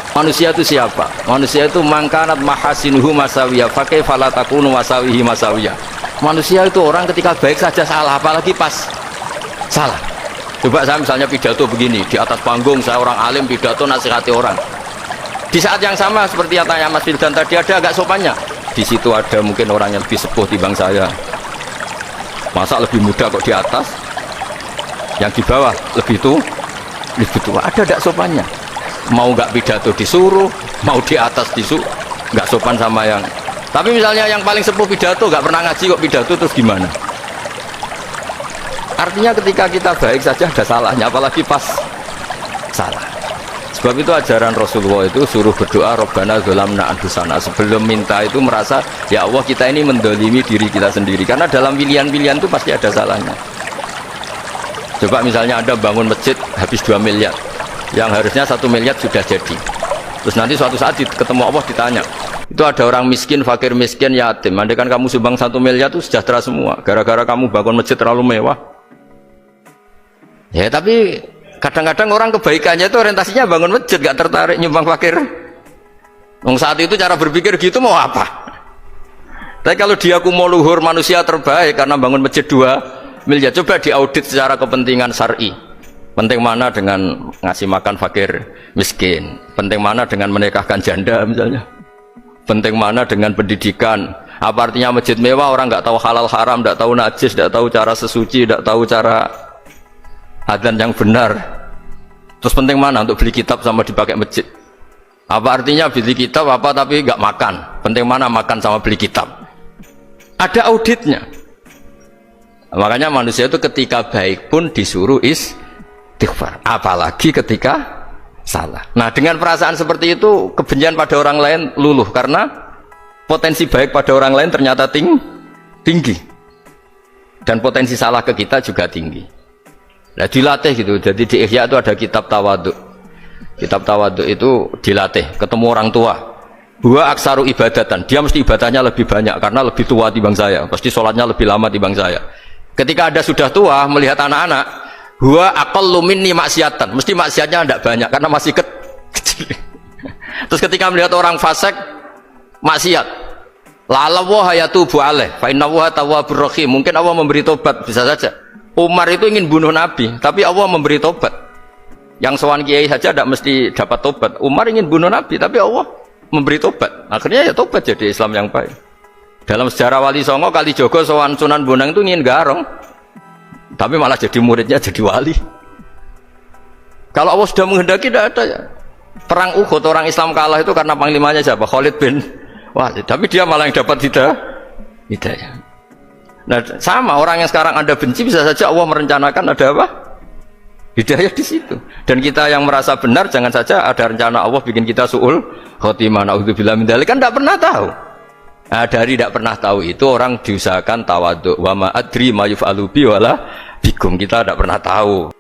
Manusia itu siapa? Manusia itu mangkanat mahasinuhu masawiyah fakai falatakunu masawihi masawiyah. Manusia itu orang ketika baik saja salah, apalagi pas salah. Coba saya misalnya pidato begini, di atas panggung saya orang alim pidato nasihati orang. Di saat yang sama seperti yang tanya Mas Wildan tadi, ada agak sopannya. Di situ ada mungkin orang yang lebih sepuh timbang saya. Masa lebih muda kok di atas? Yang di bawah lebih tua. Ada agak sopannya. Mau nggak pidato disuruh, mau di atas disuruh, nggak sopan sama yang. Tapi misalnya yang paling sepuh pidato nggak pernah ngaji kok pidato, terus gimana? Artinya ketika kita baik saja ada salahnya, apalagi pas salah. Sebab itu ajaran Rasulullah itu suruh berdoa Rabbana dzalamna anfusana. Sebelum minta itu merasa ya Allah kita ini mendolimi diri kita sendiri, karena dalam pilihan-pilihan itu pasti ada salahnya. Coba misalnya Anda bangun masjid habis 2 miliar, yang harusnya 1 miliar sudah jadi. Terus nanti suatu saat ketemu Allah ditanya, itu ada orang miskin, fakir miskin, yatim. Andai kan kamu sumbang 1 miliar itu sejahtera semua. Gara-gara kamu bangun masjid terlalu mewah. Ya tapi kadang-kadang orang kebaikannya itu orientasinya bangun masjid, gak tertarik nyumbang fakir. Saat itu cara berpikir gitu mau apa? Tapi kalau dia kumuluhur manusia terbaik karena bangun masjid 2 miliar, coba diaudit secara kepentingan syar'i. Penting mana dengan ngasih makan fakir miskin? Penting mana dengan menikahkan janda misalnya? Penting mana dengan pendidikan? Apa artinya masjid mewah orang nggak tahu halal haram, nggak tahu najis, nggak tahu cara sesuci, nggak tahu cara adzan yang benar? Terus penting mana untuk beli kitab sama dipakai masjid? Apa artinya beli kitab apa tapi nggak makan? Penting mana makan sama beli kitab? Ada auditnya. Makanya manusia itu ketika baik pun disuruh istighfar, apalagi ketika salah. Nah dengan perasaan seperti itu kebencian pada orang lain luluh, karena potensi baik pada orang lain ternyata tinggi dan potensi salah ke kita juga tinggi. Nah dilatih gitu. Jadi di Ihya itu ada kitab tawaduk. Kitab tawaduk itu dilatih ketemu orang tua. Huwa aksaru ibadatan, dia mesti ibadahnya lebih banyak karena lebih tua timbang saya, pasti sholatnya lebih lama timbang saya. Ketika Anda sudah tua melihat anak-anak, huwa aqallu minni maksiatan, mesti maksiatnya tidak banyak karena masih kecil. Terus ketika melihat orang fasik maksiat, la'alla wa yatubu alaih fa inna wa tawwabur rahim, mungkin Allah memberi tobat, bisa saja. Umar itu ingin bunuh Nabi, tapi Allah memberi tobat. Yang sowan kiai saja tidak mesti dapat tobat. Umar ingin bunuh Nabi, tapi Allah memberi tobat. Akhirnya ya tobat jadi Islam yang baik. Dalam sejarah Wali Songo, Kalijogo sowan Sunan Bonang itu ingin garong, tapi malah jadi muridnya jadi wali. Kalau Allah sudah menghendaki tidak ada ya. Perang Uhud orang Islam kalah itu karena panglimanya siapa? Khalid bin Walid. Tapi dia malah yang dapat hidayah. Nah sama orang yang sekarang Anda benci, bisa saja Allah merencanakan ada apa? Hidayah di situ. Dan kita yang merasa benar, jangan saja ada rencana Allah bikin kita su'ul khotimah, na'udzubillah min dzalik, kan tidak pernah tahu. Nah, dari tidak pernah tahu itu orang diusahakan tawaduk. Wa ma adri ma yuf'alu bi wala bikum, kita tidak pernah tahu.